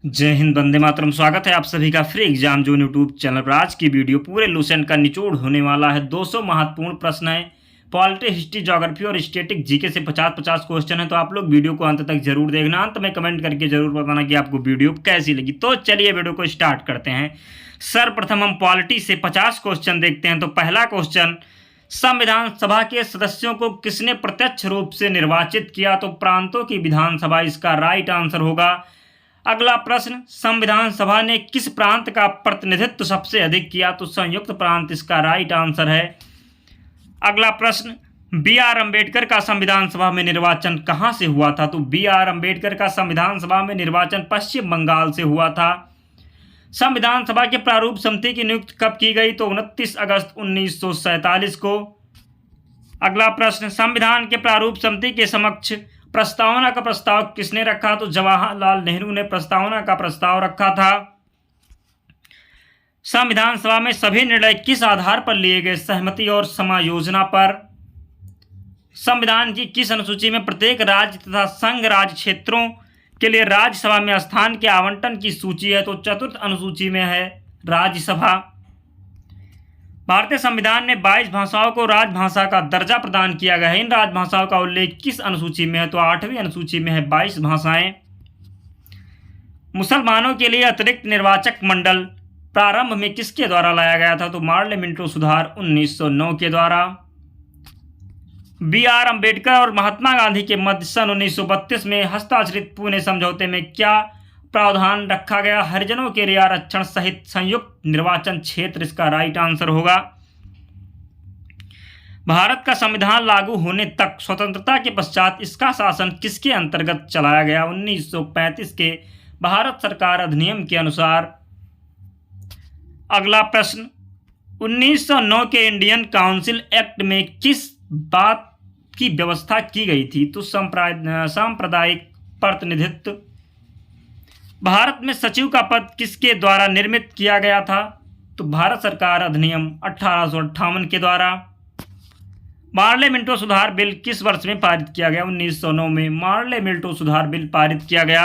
जय हिंद, वंदे मातरम। स्वागत है आप सभी का free exam zone YouTube channel पर। आज की वीडियो पूरे लूसेंट का निचोड़ होने वाला है। 200 महत्वपूर्ण प्रश्न है। पॉलिटी, हिस्ट्री, ज्योग्राफी और स्टैटिक जीके से 50-50 क्वेश्चन है। तो आप लोग वीडियो को अंत तक जरूर देखना। अंत में कमेंट करके जरूर बताना कि आपको वीडियो कैसी लगी। तो चलिए वीडियो को स्टार्ट करते हैं। सर्वप्रथम हम पॉलिटी से 50 क्वेश्चन देखते हैं। तो पहला क्वेश्चन, संविधान सभा के सदस्यों को किसने प्रत्यक्ष रूप से निर्वाचित किया? तो प्रांतों की विधानसभा इसका राइट आंसर होगा। अगला प्रश्न, संविधान सभा ने किस प्रांत का प्रतिनिधित्व सबसे अधिक किया? तो संयुक्त प्रांत इसका राइट आंसर है। अगला प्रश्न, बी आर अम्बेडकर का संविधान सभा में निर्वाचन कहां से हुआ था? तो बी आर अम्बेडकर का संविधान सभा में निर्वाचन पश्चिम बंगाल से हुआ था। संविधान सभा के प्रारूप समिति की नियुक्ति कब की गई? तो 29 अगस्त 1947 को। अगला प्रश्न, संविधान के प्रारूप समिति के समक्ष प्रस्तावना का प्रस्ताव किसने रखा? तो जवाहरलाल नेहरू ने प्रस्तावना का प्रस्ताव रखा था। संविधान सभा में सभी निर्णय किस आधार पर लिए गए? सहमति और समायोजना पर। संविधान की किस अनुसूची में प्रत्येक राज्य तथा संघ राज्य क्षेत्रों के लिए राज्यसभा में स्थान के आवंटन की सूची है? तो चतुर्थ अनुसूची में है राज्यसभा। भारतीय संविधान ने 22 भाषाओं को राजभाषा का दर्जा प्रदान किया गया है। इन राजभाषाओं का उल्लेख किस अनुसूची में है? तो 8वीं अनुसूची में है 22 भाषाएं। मुसलमानों के लिए अतिरिक्त निर्वाचक मंडल प्रारंभ में किसके द्वारा लाया गया था? तो मार्ले मिंटो सुधार 1909 के द्वारा। बी आर अम्बेडकर और महात्मा गांधी के मध्य सन 1932 में हस्ताक्षरित पुणे समझौते में क्या प्रावधान रखा गया? हरिजनों के लिए आरक्षण सहित संयुक्त निर्वाचन क्षेत्र इसका राइट आंसर होगा। भारत का संविधान लागू होने तक स्वतंत्रता के पश्चात इसका शासन किसके अंतर्गत चलाया गया? 1935 के भारत सरकार अधिनियम के अनुसार। अगला प्रश्न, 1909 के इंडियन काउंसिल एक्ट में किस बात की व्यवस्था की गई थी? तो सांप्रदायिक प्रतिनिधित्व। भारत में सचिव का पद किसके द्वारा निर्मित किया गया था? तो भारत सरकार अधिनियम 1858 के द्वारा। मार्ले मिंटो सुधार बिल किस वर्ष में पारित किया गया? 1909 में मार्ले मिंटो सुधार बिल पारित किया गया।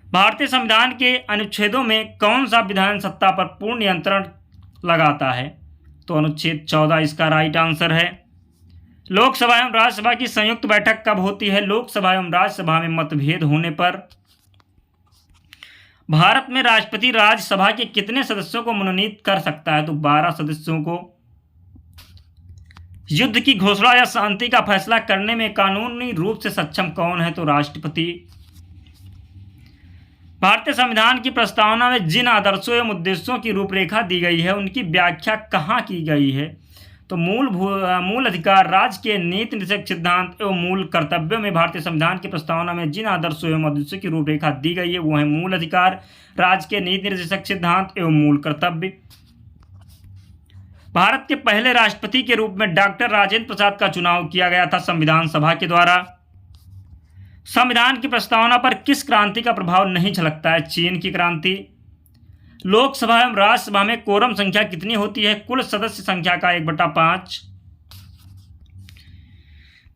भारतीय संविधान के अनुच्छेदों में कौन सा विधान सत्ता पर पूर्ण नियंत्रण लगाता है? तो अनुच्छेद 14 इसका राइट आंसर है। लोकसभा एवं राज्यसभा की संयुक्त बैठक कब होती है? लोकसभा एवं राज्यसभा में मतभेद होने पर। भारत में राष्ट्रपति राज्यसभा के कितने सदस्यों को मनोनीत कर सकता है? तो 12 सदस्यों को। युद्ध की घोषणा या शांति का फैसला करने में कानूनी रूप से सक्षम कौन है? तो राष्ट्रपति। भारतीय संविधान की प्रस्तावना में जिन आदर्शों एवं उद्देश्यों की रूपरेखा दी गई है उनकी व्याख्या कहाँ की गई है? तो मूल अधिकार, राज्य के नीति निर्देशक सिद्धांत एवं मूल कर्तव्यों में भारतीय संविधान की प्रस्तावना में जिन आदर्शों एवं उद्देश्यों की रूपरेखा दी गई है वो है मूल अधिकार, राज्य के नीति निर्देशक सिद्धांत एवं मूल कर्तव्य। भारत के पहले राष्ट्रपति के रूप में डॉक्टर राजेंद्र प्रसाद का चुनाव किया गया था संविधान सभा के द्वारा। संविधान की प्रस्तावना पर किस क्रांति का प्रभाव नहीं झलकता है? चीन की क्रांति। लोकसभा एवं राज्यसभा में कोरम संख्या कितनी होती है? कुल सदस्य संख्या का 1/5।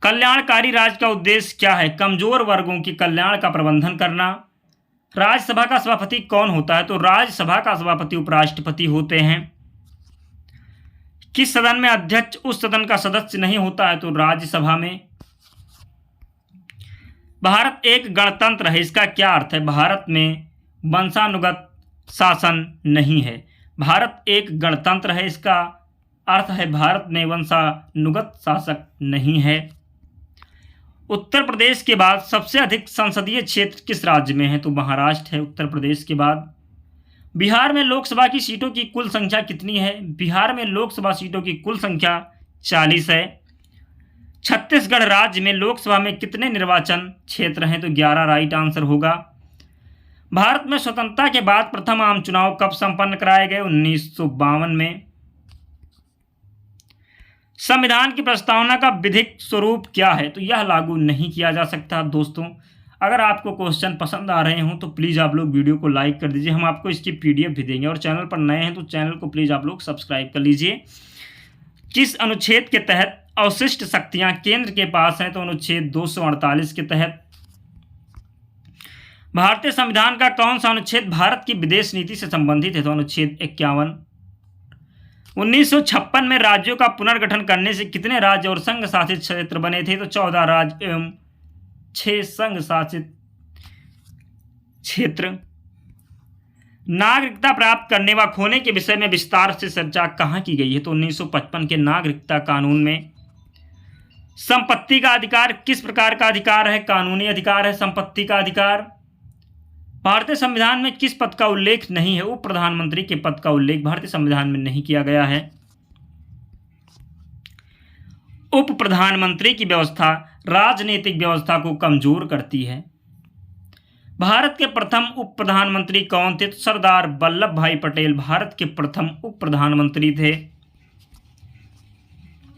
कल्याणकारी राज्य का उद्देश्य क्या है? कमजोर वर्गों की कल्याण का प्रबंधन करना। राज्यसभा का सभापति कौन होता है? तो राज्यसभा का सभापति उपराष्ट्रपति होते हैं। किस सदन में अध्यक्ष उस सदन का सदस्य नहीं होता है? तो राज्यसभा में। भारत एक गणतंत्र है, इसका क्या अर्थ है? भारत में वंशानुगत शासन नहीं है। भारत एक गणतंत्र है, इसका अर्थ है भारत में वंशानुगत शासक नहीं है। उत्तर प्रदेश के बाद सबसे अधिक संसदीय क्षेत्र किस राज्य में है? तो महाराष्ट्र है उत्तर प्रदेश के बाद। बिहार में लोकसभा की सीटों की कुल संख्या कितनी है? बिहार में लोकसभा सीटों की कुल संख्या 40 है। छत्तीसगढ़ राज्य में लोकसभा में कितने निर्वाचन क्षेत्र हैं? तो 11 राइट आंसर होगा। भारत में स्वतंत्रता के बाद प्रथम आम चुनाव कब संपन्न कराए गए? 1952 में। संविधान की प्रस्तावना का विधिक स्वरूप क्या है? तो यह लागू नहीं किया जा सकता। दोस्तों, अगर आपको क्वेश्चन पसंद आ रहे हों तो प्लीज़ आप लोग वीडियो को लाइक कर दीजिए। हम आपको इसकी PDF भी देंगे। और चैनल पर नए हैं तो चैनल को प्लीज़ आप लोग सब्सक्राइब कर लीजिए। किस अनुच्छेद के तहत अवशिष्ट शक्तियां केंद्र के पास हैं? तो अनुच्छेद 248 के तहत। भारतीय संविधान का कौन सा अनुच्छेद भारत की विदेश नीति से संबंधित है? तो अनुच्छेद 51। 1956 में राज्यों का पुनर्गठन करने से कितने राज्य और संघ शासित क्षेत्र बने थे? तो 14 राज्य एवं 6 संघ शासित क्षेत्र। नागरिकता प्राप्त करने व खोने के विषय में विस्तार से चर्चा कहाँ की गई है? तो 1955 के नागरिकता कानून में। संपत्ति का अधिकार किस प्रकार का अधिकार है? कानूनी अधिकार है संपत्ति का अधिकार। भारतीय संविधान में किस पद का उल्लेख नहीं है? उप प्रधानमंत्री के पद का उल्लेख भारतीय संविधान में नहीं किया गया है। उप प्रधानमंत्री की व्यवस्था राजनीतिक व्यवस्था को कमजोर करती है। भारत के प्रथम उप प्रधानमंत्री कौन थे? तो सरदार वल्लभ भाई पटेल भारत के प्रथम उप प्रधानमंत्री थे।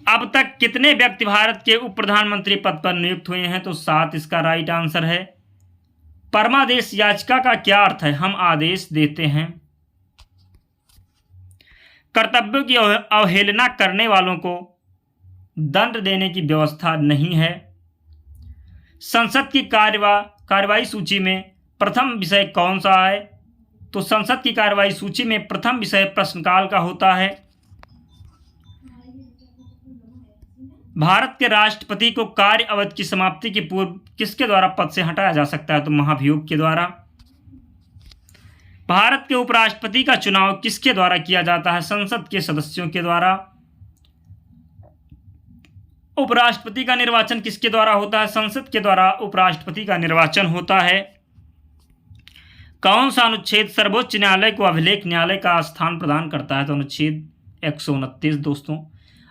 अब तक कितने व्यक्ति भारत के उप प्रधानमंत्री पद पर नियुक्त हुए हैं? तो 7 इसका राइट आंसर है। परमादेश याचिका का क्या अर्थ है? हम आदेश देते हैं। कर्तव्यों की अवहेलना करने वालों को दंड देने की व्यवस्था नहीं है। संसद की कार्यवाही सूची में प्रथम विषय कौन सा है? तो संसद की कार्यवाही सूची में प्रथम विषय प्रश्नकाल का होता है। भारत के राष्ट्रपति को कार्य अवधि की समाप्ति के पूर्व किसके द्वारा पद से हटाया जा सकता है? तो महाभियोग के द्वारा। भारत के उपराष्ट्रपति का चुनाव किसके द्वारा किया जाता है? संसद के सदस्यों के द्वारा। उपराष्ट्रपति का निर्वाचन किसके द्वारा होता है? संसद के द्वारा उपराष्ट्रपति का निर्वाचन होता है। कौन सा अनुच्छेद सर्वोच्च न्यायालय को अभिलेख न्यायालय का स्थान प्रदान करता है? तो अनुच्छेद 129। दोस्तों,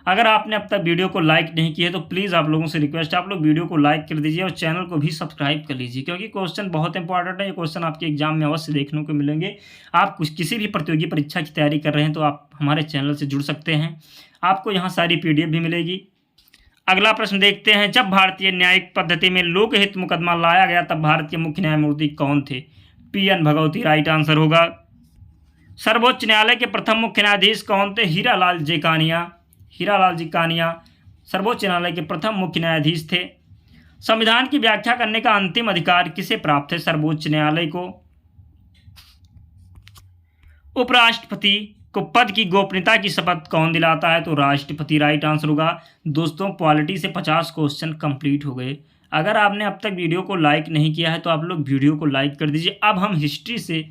अगर आपने अब तक वीडियो को लाइक नहीं किया है तो प्लीज़ आप लोगों से रिक्वेस्ट है आप लोग वीडियो को लाइक कर दीजिए और चैनल को भी सब्सक्राइब कर लीजिए, क्योंकि क्वेश्चन बहुत इंपॉर्टेंट है। ये क्वेश्चन आपके एग्जाम में अवश्य देखने को मिलेंगे। आप किसी भी प्रतियोगी परीक्षा की तैयारी कर रहे हैं तो आप हमारे चैनल से जुड़ सकते हैं। आपको यहाँ सारी PDF भी मिलेगी। अगला प्रश्न देखते हैं। जब भारतीय न्यायिक पद्धति में लोकहित मुकदमा लाया गया तब भारत के मुख्य न्यायमूर्ति कौन थे? PN भगवती राइट आंसर होगा। सर्वोच्च न्यायालय के प्रथम मुख्य न्यायाधीश कौन थे? हीरालाल जी कानिया सर्वोच्च न्यायालय के प्रथम मुख्य न्यायाधीश थे। संविधान की व्याख्या करने का अंतिम अधिकार किसे प्राप्त है? सर्वोच्च न्यायालय को। उपराष्ट्रपति को पद की गोपनीयता की शपथ कौन दिलाता है? तो राष्ट्रपति राइट आंसर होगा। दोस्तों, पॉलिटी से 50 क्वेश्चन कंप्लीट हो गए। अगर आपने अब तक वीडियो को लाइक नहीं किया है तो आप लोग वीडियो को लाइक कर दीजिए। अब हम हिस्ट्री से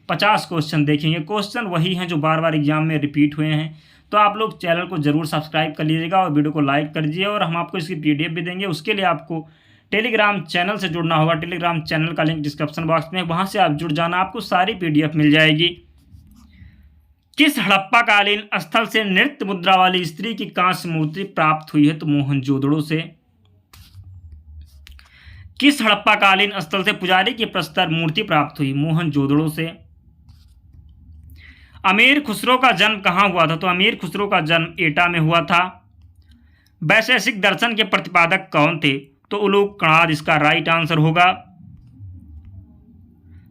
50 क्वेश्चन देखेंगे। क्वेश्चन वही हैं जो बार बार एग्जाम में रिपीट हुए हैं, तो आप लोग चैनल को जरूर सब्सक्राइब कर लीजिएगा और वीडियो को लाइक कर दीजिए। और हम आपको इसकी PDF भी देंगे। उसके लिए आपको टेलीग्राम चैनल से जुड़ना होगा। टेलीग्राम चैनल का लिंक डिस्क्रिप्शन बॉक्स में, वहाँ से आप जुड़ जाना, आपको सारी PDF मिल जाएगी। किस हड़प्पा कालीन स्थल से नृत्य मुद्रा वाली स्त्री की कांस्य मूर्ति प्राप्त हुई है? तो मोहनजोदड़ो से। किस हड़प्पा कालीन स्थल से पुजारी की प्रस्तर मूर्ति प्राप्त हुई? मोहनजोदड़ो से। अमीर खुसरो का जन्म कहाँ हुआ था? तो अमीर खुसरो का जन्म एटा में हुआ था। वैशेषिक दर्शन के प्रतिपादक कौन थे? तो उलूक कणाद इसका राइट आंसर होगा।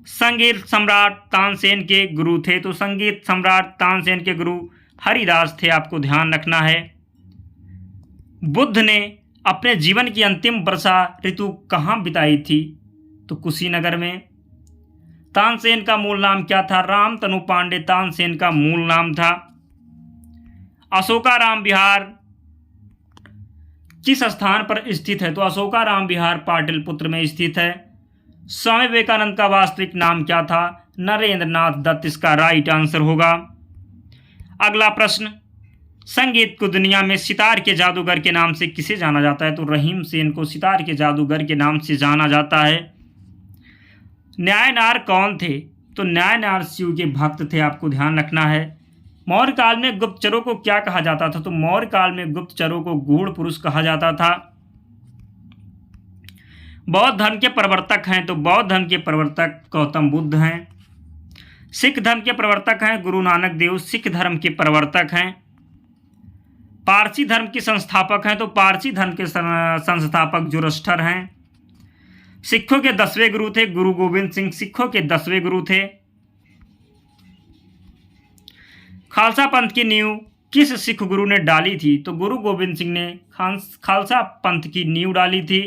संगीत सम्राट तानसेन के गुरु थे? तो संगीत सम्राट तानसेन के गुरु हरिदास थे, आपको ध्यान रखना है। बुद्ध ने अपने जीवन की अंतिम वर्षा ऋतु कहाँ बिताई थी? तो कुशीनगर में। तानसेन का मूल नाम क्या था? रामतनु पांडे तानसेन का मूल नाम था। अशोकाराम विहार किस स्थान पर स्थित है? तो अशोकाराम विहार पाटलिपुत्र में स्थित है। स्वामी विवेकानंद का वास्तविक नाम क्या था? नरेंद्र नाथ दत्त इसका राइट आंसर होगा। अगला प्रश्न। संगीत को दुनिया में सितार के जादूगर के नाम से किसे जाना जाता है? तो रहीम सेन को सितार के जादूगर के नाम से जाना जाता है। न्यायनार कौन थे? तो न्यायनार शिव के भक्त थे, आपको ध्यान रखना है। मौर्य काल में गुप्तचरों को क्या कहा जाता था? तो मौर्य काल में गुप्तचरों को गूढ़ पुरुष कहा जाता था। बौद्ध धर्म के प्रवर्तक हैं? तो बौद्ध धर्म के प्रवर्तक गौतम बुद्ध हैं। सिख धर्म के प्रवर्तक हैं गुरु नानक देव, सिख धर्म के प्रवर्तक हैं। पारसी धर्म के संस्थापक हैं? तो पारसी धर्म के संस्थापक जुरस्टर हैं। सिखों के 10वें गुरु थे गुरु गोविंद सिंह, सिखों के 10वें गुरु थे। खालसा पंथ की नींव किस सिख गुरु ने डाली थी? तो गुरु गोविंद सिंह ने खालसा पंथ की नींव डाली थी।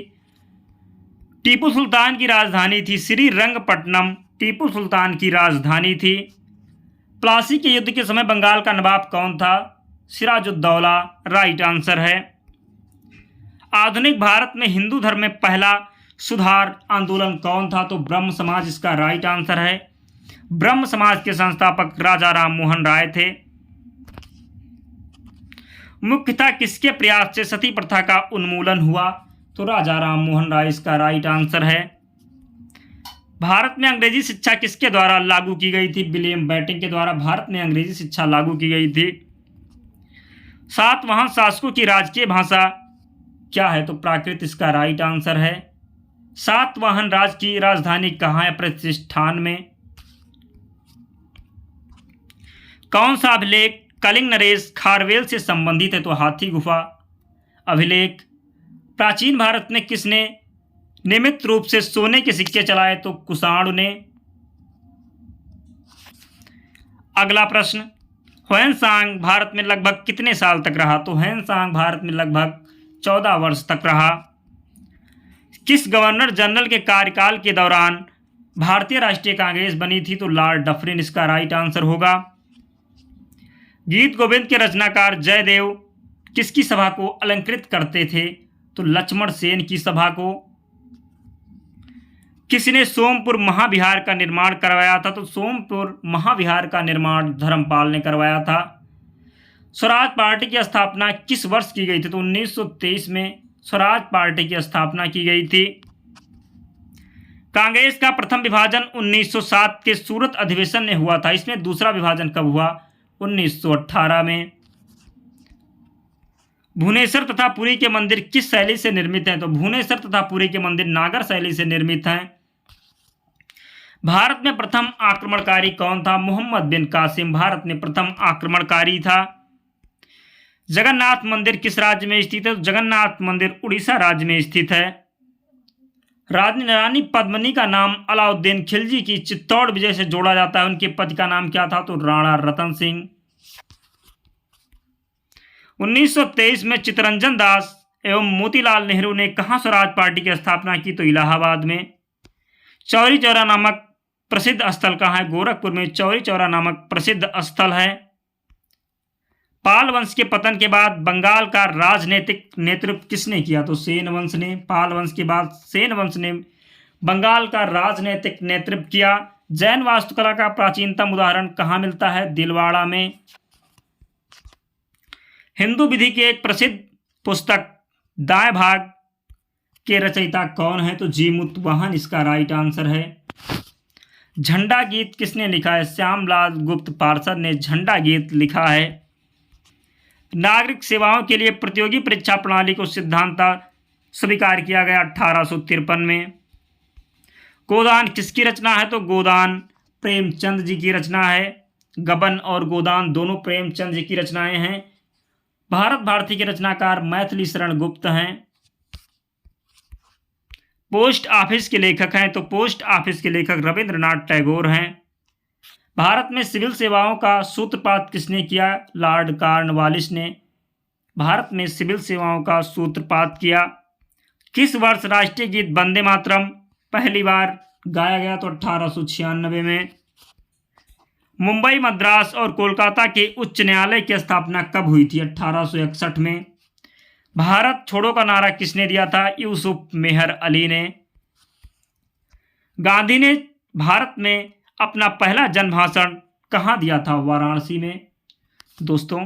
टीपू सुल्तान की राजधानी थी श्रीरंगपट्टनम, टीपू सुल्तान की राजधानी थी। प्लासी के युद्ध के समय बंगाल का नवाब कौन था? सिराजुद्दौला राइट आंसर है। आधुनिक भारत में हिंदू धर्म में पहला सुधार आंदोलन कौन था? तो ब्रह्म समाज इसका राइट आंसर है। ब्रह्म समाज के संस्थापक राजा राम मोहन राय थे। मुख्यतः किसके प्रयास से सती प्रथा का उन्मूलन हुआ? तो राजा राम मोहन राय इसका राइट आंसर है। भारत में अंग्रेजी शिक्षा किसके द्वारा लागू की गई थी? विलियम बेंटिक के द्वारा भारत में अंग्रेजी शिक्षा लागू की गई थी। सातवाहन शासकों की राजकीय भाषा क्या है? तो प्राकृत इसका राइट आंसर है। सातवाहन राज की राजधानी कहाँ है? प्रतिष्ठान में। कौन सा अभिलेख कलिंग नरेश खारवेल से संबंधित है? तो हाथी गुफा अभिलेख। प्राचीन भारत में किसने नियमित रूप से सोने के सिक्के चलाए? तो कुषाण ने। अगला प्रश्न, ह्वेनसांग भारत में लगभग कितने साल तक रहा? तो ह्वेनसांग भारत में लगभग 14 वर्ष तक रहा। किस गवर्नर जनरल के कार्यकाल के दौरान भारतीय राष्ट्रीय कांग्रेस बनी थी? तो लॉर्ड डफरिन इसका राइट आंसर होगा। गीत गोविंद के रचनाकार जयदेव किसकी सभा को अलंकृत करते थे? तो लक्ष्मण सेन की सभा को। किसने सोमपुर महाविहार का निर्माण करवाया था? तो सोमपुर महाविहार का निर्माण धर्मपाल ने करवाया था। स्वराज पार्टी की स्थापना किस वर्ष की गई थी? तो 1923 में स्वराज पार्टी की स्थापना की गई थी। कांग्रेस का प्रथम विभाजन 1907 के सूरत अधिवेशन में हुआ था। इसमें दूसरा विभाजन कब हुआ? 1918 में। भुवनेश्वर तथा पुरी के मंदिर किस शैली से निर्मित हैं? तो भुवनेश्वर तथा पुरी के मंदिर नागर शैली से निर्मित हैं। भारत में प्रथम आक्रमणकारी कौन था? मोहम्मद बिन कासिम भारत में प्रथम आक्रमणकारी था। जगन्नाथ मंदिर किस राज्य में स्थित है? जगन्नाथ मंदिर उड़ीसा राज्य में स्थित है। रानी पद्मिनी का नाम अलाउद्दीन खिलजी की चित्तौड़ विजय से जोड़ा जाता है। उनके पति का नाम क्या था? तो राणा रतन सिंह। 1923 में चित्तरंजन दास एवं मोतीलाल नेहरू ने कहाँ स्वराज पार्टी की स्थापना की? तो इलाहाबाद में। चौरी चौरा नामक प्रसिद्ध स्थल कहाँ है? गोरखपुर में चौरी चौरा नामक प्रसिद्ध स्थल है। पाल वंश के पतन के बाद बंगाल का राजनीतिक नेतृत्व किसने किया? तो सेन वंश ने। पाल वंश के बाद सेन वंश ने बंगाल का राजनीतिक नेतृत्व किया। जैन वास्तुकला का प्राचीनतम उदाहरण कहाँ मिलता है? दिलवाड़ा में। हिंदू विधि की एक प्रसिद्ध पुस्तक दाएं भाग के रचयिता कौन है? तो जीमुतवाहन इसका राइट आंसर है। झंडा गीत किसने लिखा है? श्यामलाल गुप्त पार्षद ने झंडा गीत लिखा है। नागरिक सेवाओं के लिए प्रतियोगी परीक्षा प्रणाली को सिद्धांत स्वीकार किया गया 1853 में। गोदान किसकी रचना है? तो गोदान प्रेमचंद जी की रचना है। गबन और गोदान दोनों प्रेमचंद जी की रचनाएं हैं। भारत भारती के रचनाकार मैथिली शरण गुप्त हैं। पोस्ट ऑफिस के लेखक हैं? तो पोस्ट ऑफिस के लेखक रविंद्रनाथ टैगोर हैं। भारत में सिविल सेवाओं का सूत्रपात किसने किया? लॉर्ड कॉर्नवालिस ने भारत में सिविल सेवाओं का सूत्रपात किया। किस वर्ष राष्ट्रीय गीत वंदे मातरम पहली बार गाया गया? तो 1896 में। मुंबई, मद्रास और कोलकाता के उच्च न्यायालय की स्थापना कब हुई थी? 1861 में। भारत छोड़ो का नारा किसने दिया था? यूसुफ मेहर अली ने। गांधी ने भारत में अपना पहला जनभाषण कहाँ दिया था? वाराणसी में। दोस्तों,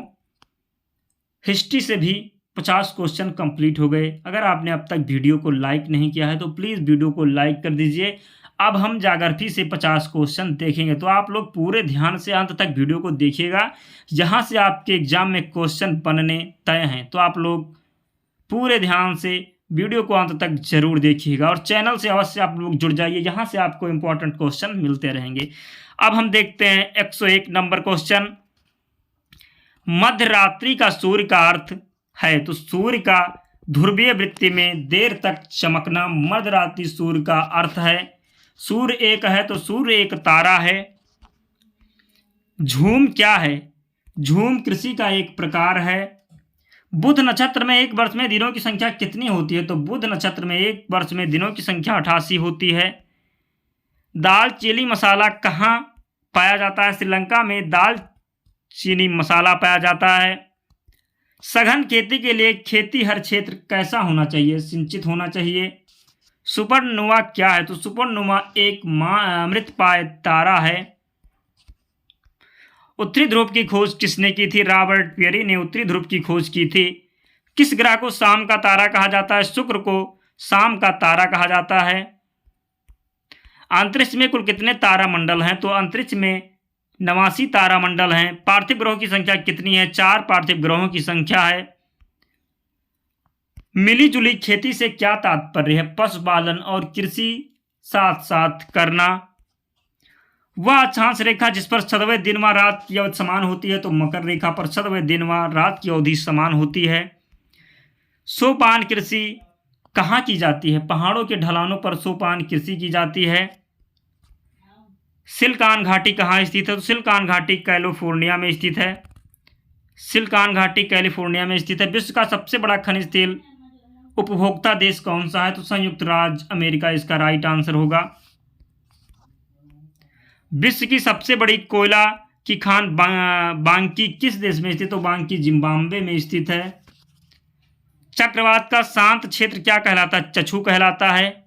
हिस्ट्री से भी 50 क्वेश्चन कंप्लीट हो गए। अगर आपने अब तक वीडियो को लाइक नहीं किया है तो प्लीज़ वीडियो को लाइक कर दीजिए। अब हम ज्योग्राफी से 50 क्वेश्चन देखेंगे, तो आप लोग पूरे ध्यान से अंत तक वीडियो को देखिएगा। जहाँ से आपके एग्जाम में क्वेश्चन बनने तय हैं, तो आप लोग पूरे ध्यान से वीडियो को अंत तक जरूर देखिएगा और चैनल से अवश्य आप लोग जुड़ जाइए, यहाँ से आपको इंपॉर्टेंट क्वेश्चन मिलते रहेंगे। अब हम देखते हैं 101 नंबर क्वेश्चन। मध्य रात्रि का सूर्य का अर्थ है? तो सूर्य का ध्रुवीय वृत्ति में देर तक चमकना मध्य रात्रि सूर्य का अर्थ है। सूर्य एक है तो सूर्य एक तारा है। झूम क्या है? झूम कृषि का एक प्रकार है। बुध नक्षत्र में एक वर्ष में दिनों की संख्या कितनी होती है? तो बुध नक्षत्र में एक वर्ष में दिनों की संख्या 88 होती है। दाल चीनी मसाला कहाँ पाया जाता है? श्रीलंका में दाल चीनी मसाला पाया जाता है। सघन खेती के लिए खेती हर क्षेत्र कैसा होना चाहिए? सिंचित होना चाहिए। सुपरनोवा क्या है? तो सुपरनोवा एक मृतप्राय तारा है। उत्तरी ध्रुव की खोज किसने की थी? रॉबर्ट पेरी ने उत्तरी ध्रुव की खोज की थी। किस ग्रह को शाम का तारा कहा जाता है? शुक्र को शाम का तारा कहा जाता है। अंतरिक्ष में कुल कितने तारामंडल हैं? तो अंतरिक्ष में 89 तारामंडल हैं। पार्थिव ग्रहों की संख्या कितनी है? 4 पार्थिव ग्रहों की संख्या है। मिलीजुली खेती से क्या तात्पर्य है? पशुपालन और कृषि साथ साथ करना। वह अक्षांश रेखा जिस पर 7वें दिन व रात की अवधि समान होती है, तो मकर रेखा पर 7वें दिन व रात की अवधि समान होती है। सोपान कृषि कहाँ की जाती है? पहाड़ों के ढलानों पर सोपान कृषि की जाती है। सिलिकॉन घाटी कहाँ स्थित है? तो सिलिकॉन घाटी कैलिफोर्निया में स्थित है। सिलिकॉन घाटी कैलिफोर्निया में स्थित है। विश्व का सबसे बड़ा खनिज तेल उपभोक्ता देश कौन सा है? तो संयुक्त राज्य अमेरिका इसका राइट आंसर होगा। विश्व की सबसे बड़ी कोयला की खान बांकी किस देश में स्थित? तो बांकी जिम्बाब्वे में स्थित है। चक्रवात का शांत क्षेत्र क्या कहलाता है? चछू कहलाता है।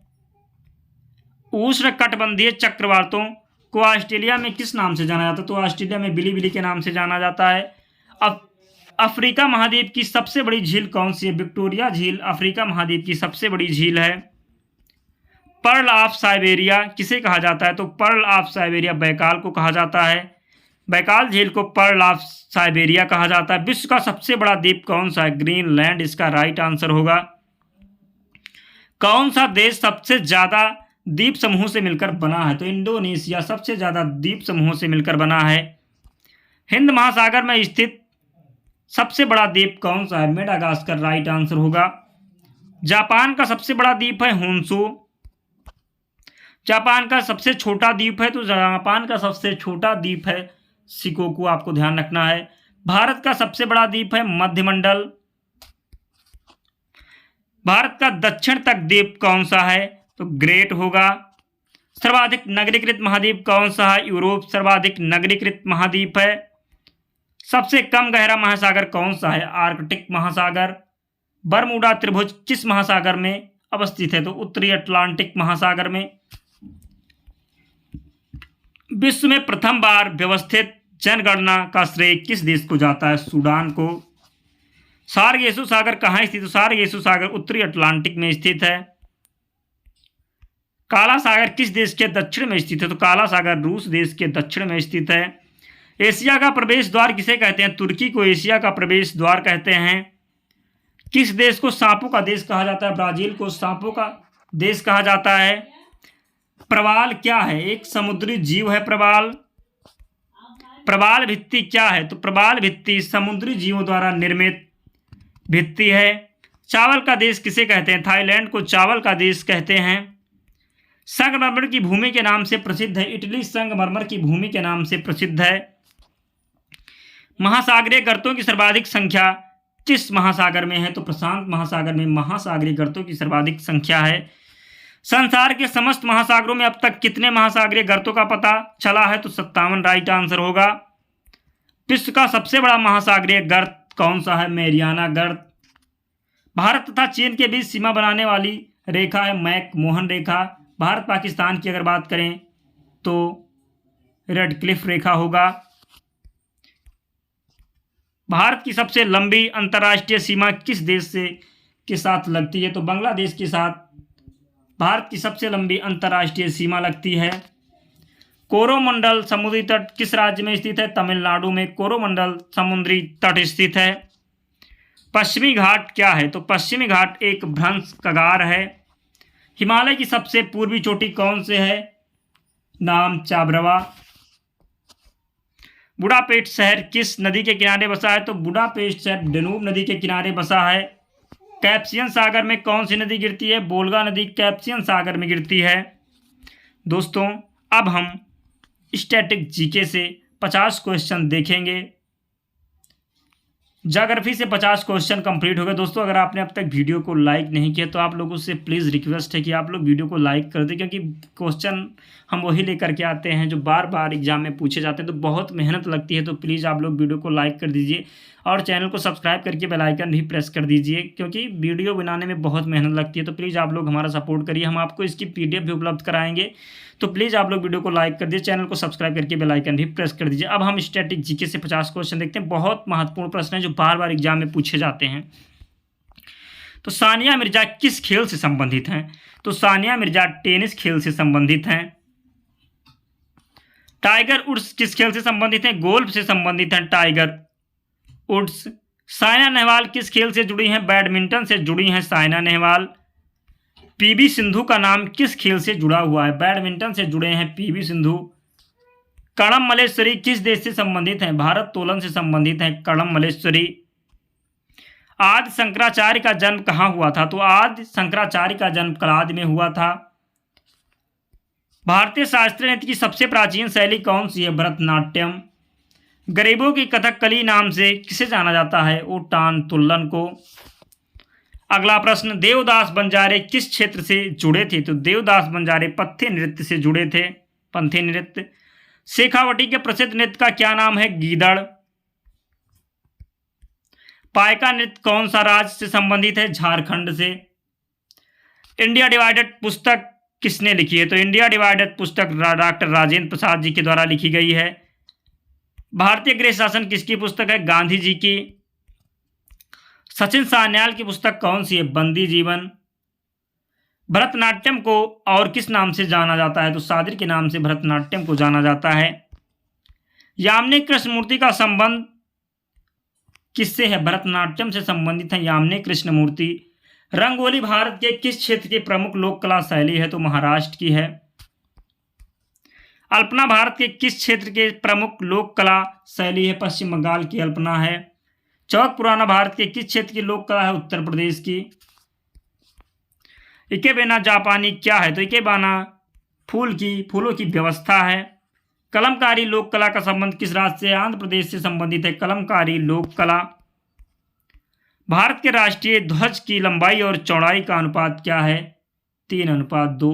उष्ण कटिबंधीय चक्रवातों को ऑस्ट्रेलिया में किस नाम से जाना जाता है? तो ऑस्ट्रेलिया में बिली बिली के नाम से जाना जाता है। अब अफ्रीका महाद्वीप की सबसे बड़ी झील कौन सी है? विक्टोरिया झील अफ्रीका महाद्वीप की सबसे बड़ी झील है। पर्ल ऑफ साइबेरिया किसे कहा जाता है? तो पर्ल ऑफ साइबेरिया बैकाल को कहा जाता है। बैकाल झील को पर्ल ऑफ साइबेरिया कहा जाता है। विश्व का सबसे बड़ा द्वीप कौन सा है? ग्रीनलैंड इसका राइट आंसर होगा। कौन सा देश सबसे ज्यादा द्वीप समूह से मिलकर बना है? तो इंडोनेशिया सबसे ज्यादा द्वीप समूहों से मिलकर बना है। हिंद महासागर में स्थित सबसे बड़ा द्वीप कौन सा है? मेडागास्कर राइट आंसर होगा। जापान का सबसे बड़ा द्वीप है होन्शु। जापान का सबसे छोटा द्वीप है? तो जापान का सबसे छोटा द्वीप है शिकोकू, आपको ध्यान रखना है। भारत का सबसे बड़ा द्वीप है मध्यमंडल। भारत का दक्षिण तक द्वीप कौन सा है? तो ग्रेट होगा। सर्वाधिक नगरीकृत महाद्वीप कौन सा है? यूरोप सर्वाधिक नगरीकृत महाद्वीप है। सबसे कम गहरा महासागर कौन सा है? आर्कटिक महासागर। बरमूडा त्रिभुज किस महासागर में अवस्थित है? तो उत्तरी अटलांटिक महासागर में। विश्व में प्रथम बार व्यवस्थित जनगणना का श्रेय किस देश को जाता है? सूडान को। सार्गेसु सागर कहाँ स्थित है? सार्गेसु सागर उत्तरी अटलांटिक में स्थित है। काला सागर किस देश के दक्षिण में स्थित है? तो काला सागर रूस देश के दक्षिण में स्थित है। एशिया का प्रवेश द्वार किसे कहते हैं? तुर्की को एशिया का प्रवेश द्वार कहते हैं। किस देश को सांपों का देश कहा जाता है? ब्राजील को सांपों का देश कहा जाता है। प्रवाल क्या है? एक समुद्री जीव है प्रवाल। प्रवाल भित्ति क्या है? तो प्रवाल भित्ति समुद्री जीवों द्वारा निर्मित भित्ति है। चावल का देश किसे कहते हैं? थाईलैंड को चावल का देश कहते हैं। संगमरमर की भूमि के नाम से प्रसिद्ध है। इटली संगमरमर की भूमि के नाम से प्रसिद्ध है। महासागरीय गर्तों की सर्वाधिक संख्या किस महासागर में है? तो प्रशांत महासागर में महासागरीय गर्तों की सर्वाधिक संख्या है। संसार के समस्त महासागरों में अब तक कितने महासागरीय गर्तों का पता चला है? तो 57 राइट आंसर होगा। विश्व का सबसे बड़ा महासागरीय गर्त कौन सा है? मैरियाना गर्त। भारत तथा चीन के बीच सीमा बनाने वाली रेखा है मैक मोहन रेखा। भारत पाकिस्तान की अगर बात करें तो रेड क्लिफ रेखा होगा। भारत की सबसे लंबी अंतर्राष्ट्रीय सीमा किस देश से के साथ लगती है? तो बांग्लादेश के साथ भारत की सबसे लंबी अंतर्राष्ट्रीय सीमा लगती है। कोरोमंडल समुद्री तट किस राज्य में स्थित है? तमिलनाडु में कोरोमंडल समुद्री तट स्थित है। पश्चिमी घाट क्या है? तो पश्चिमी घाट एक भ्रंश कगार है। हिमालय की सबसे पूर्वी चोटी कौन से है? नाम चाबरवा। बुडापेस्ट शहर किस नदी के किनारे बसा है? तो बुडापेस्ट शहर डेनूब नदी के किनारे बसा है। कैस्पियन सागर में कौन सी नदी गिरती है? वोल्गा नदी कैस्पियन सागर में गिरती है। दोस्तों अब हम स्टैटिक जीके से 50 क्वेश्चन देखेंगे। ज्योग्राफी से 50 क्वेश्चन कंप्लीट हो गए। दोस्तों अगर आपने अब तक वीडियो को लाइक नहीं किया तो आप लोगों से प्लीज़ रिक्वेस्ट है कि आप लोग वीडियो को लाइक कर दें, क्योंकि क्वेश्चन हम वही लेकर के आते हैं जो बार बार एग्जाम में पूछे जाते हैं, तो बहुत मेहनत लगती है। तो प्लीज़ आप लोग वीडियो को लाइक कर दीजिए और चैनल को सब्सक्राइब करके बेल आइकन भी प्रेस कर दीजिए, क्योंकि वीडियो बनाने में बहुत मेहनत लगती है। तो प्लीज़ आप लोग हमारा सपोर्ट करिए, हम आपको इसकी PDF भी उपलब्ध कराएंगे। तो प्लीज़ आप लोग वीडियो को लाइक कर दीजिए, चैनल को सब्सक्राइब करके बेल आइकन भी प्रेस कर दीजिए। अब हम स्टैटिक जीके से 50 क्वेश्चन देखते हैं। बहुत महत्वपूर्ण प्रश्न है जो बार बार एग्जाम में पूछे जाते हैं। तो सानिया मिर्जा किस खेल से संबंधित हैं? तो सानिया मिर्जा टेनिस खेल से संबंधित हैं। टाइगर वुड्स किस खेल से संबंधित हैं? गोल्फ से संबंधित हैं टाइगर वुड्स। साइना नेहवाल किस खेल से जुड़ी हैं? बैडमिंटन से जुड़ी हैं साइना नेहवाल। PV सिंधु का नाम किस खेल से जुड़ा हुआ है? बैडमिंटन से जुड़े हैं PV सिंधु। कड़म मल्लेश्वरी किस देश से संबंधित हैं? भारोत्तोलन से संबंधित हैं कड़म मल्लेश्वरी। आदि शंकराचार्य का जन्म कहाँ हुआ था? तो आदि शंकराचार्य का जन्म कलाद में हुआ था। भारतीय शास्त्रीय नृत्य की सबसे प्राचीन शैली कौन सी है? भरतनाट्यम। गरीबों की कथकली नाम से किसे जाना जाता है? उटान तुल्लन को। अगला प्रश्न, देवदास बंजारे किस क्षेत्र से जुड़े थे? तो देवदास बंजारे पत्थी नृत्य से जुड़े थे, पंथी नृत्य। शेखावटी के प्रसिद्ध नृत्य का क्या नाम है? गीदड़। पायका नृत्य कौन सा राज्य से संबंधित है? झारखंड से। इंडिया डिवाइडेड पुस्तक किसने लिखी है? तो इंडिया डिवाइडेड पुस्तक डॉक्टर राजेंद्र प्रसाद जी के द्वारा लिखी गई है। भारतीय गृह शासन किसकी पुस्तक है? गांधी जी की। सचिन सान्याल की पुस्तक कौन सी है? बंदी जीवन। भरतनाट्यम को और किस नाम से जाना जाता है? तो सादिर के नाम से भरतनाट्यम को जाना जाता है। यामिनी कृष्णमूर्ति का संबंध किससे है? भरतनाट्यम से संबंधित है यामिनी कृष्णमूर्ति। रंगोली भारत के किस क्षेत्र की प्रमुख लोक कला शैली है? तो महाराष्ट्र की है। अल्पना भारत के किस क्षेत्र के प्रमुख लोक कला शैली है? पश्चिम बंगाल की अल्पना है। चौक पुराना भारत के किस क्षेत्र की लोक कला है? उत्तर प्रदेश की। इकेबाना जापानी क्या है? तो इकेबाना फूलों की व्यवस्था है। कलमकारी लोक कला का संबंध किस राज्य से? आंध्र प्रदेश से संबंधित है कलमकारी लोक कला। भारत के राष्ट्रीय ध्वज की लंबाई और चौड़ाई का अनुपात क्या है? 3:2।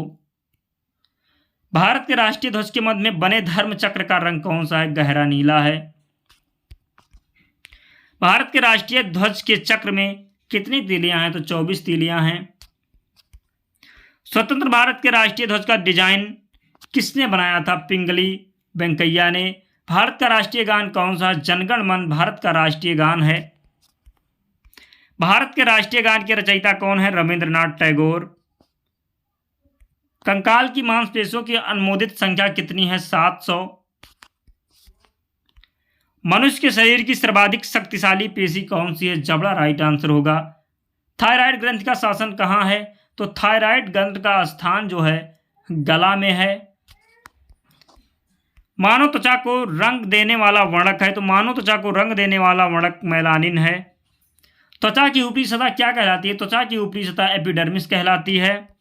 भारत के राष्ट्रीय ध्वज के मध्य में बने धर्म चक्र का रंग कौन सा है? गहरा नीला है। भारत के राष्ट्रीय ध्वज के चक्र में कितनी तीलियां हैं? तो 24 तीलियां हैं। स्वतंत्र भारत के राष्ट्रीय ध्वज का डिजाइन किसने बनाया था? पिंगली वेंकैया ने। भारत का राष्ट्रीय गान कौन सा? जनगण मन भारत का राष्ट्रीय गान है। भारत के राष्ट्रीय गान के रचयिता कौन है? रविंद्रनाथ टैगोर। कंकाल की मांसपेशियों की अनुमोदित संख्या कितनी है? 700। मनुष्य के शरीर की सर्वाधिक शक्तिशाली पेशी कौन सी है? जबड़ा राइट आंसर होगा। थायराइड ग्रंथ का शासन कहाँ है? तो थायराइड ग्रंथ का स्थान जो है गला में है। मानव त्वचा को रंग देने वाला वर्णक है, तो मानव त्वचा को रंग देने वाला वर्णक मेलानिन है। त्वचा की ऊपरी सतह क्या कहलाती है? त्वचा की ऊपरी सतह एपिडर्मिस कहलाती है।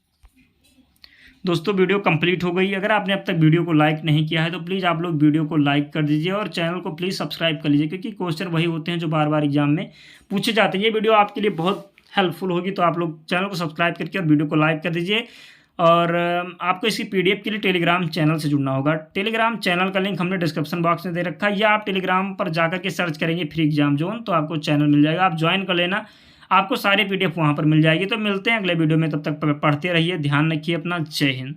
दोस्तों वीडियो कंप्लीट हो गई। अगर आपने अब तक वीडियो को लाइक नहीं किया है तो प्लीज़ आप लोग वीडियो को लाइक कर दीजिए और चैनल को प्लीज़ सब्सक्राइब कर लीजिए, क्योंकि क्वेश्चन वही होते हैं जो बार बार एग्जाम में पूछे जाते हैं। ये वीडियो आपके लिए बहुत हेल्पफुल होगी, तो आप लोग चैनल को सब्सक्राइब करके और वीडियो को लाइक कर दीजिए। और आपको इसकी PDF के लिए टेलीग्राम चैनल से जुड़ना होगा। टेलीग्राम चैनल का लिंक हमने डिस्क्रिप्शन बॉक्स में दे रखा है, या आप टेलीग्राम पर जाकर के सर्च करेंगे फ्री एग्जाम जोन तो आपको चैनल मिल जाएगा। आप ज्वाइन कर लेना, आपको सारी PDF वहाँ पर मिल जाएगी। तो मिलते हैं अगले वीडियो में, तब तक पढ़ते रहिए, ध्यान रखिए अपना। जय हिंद।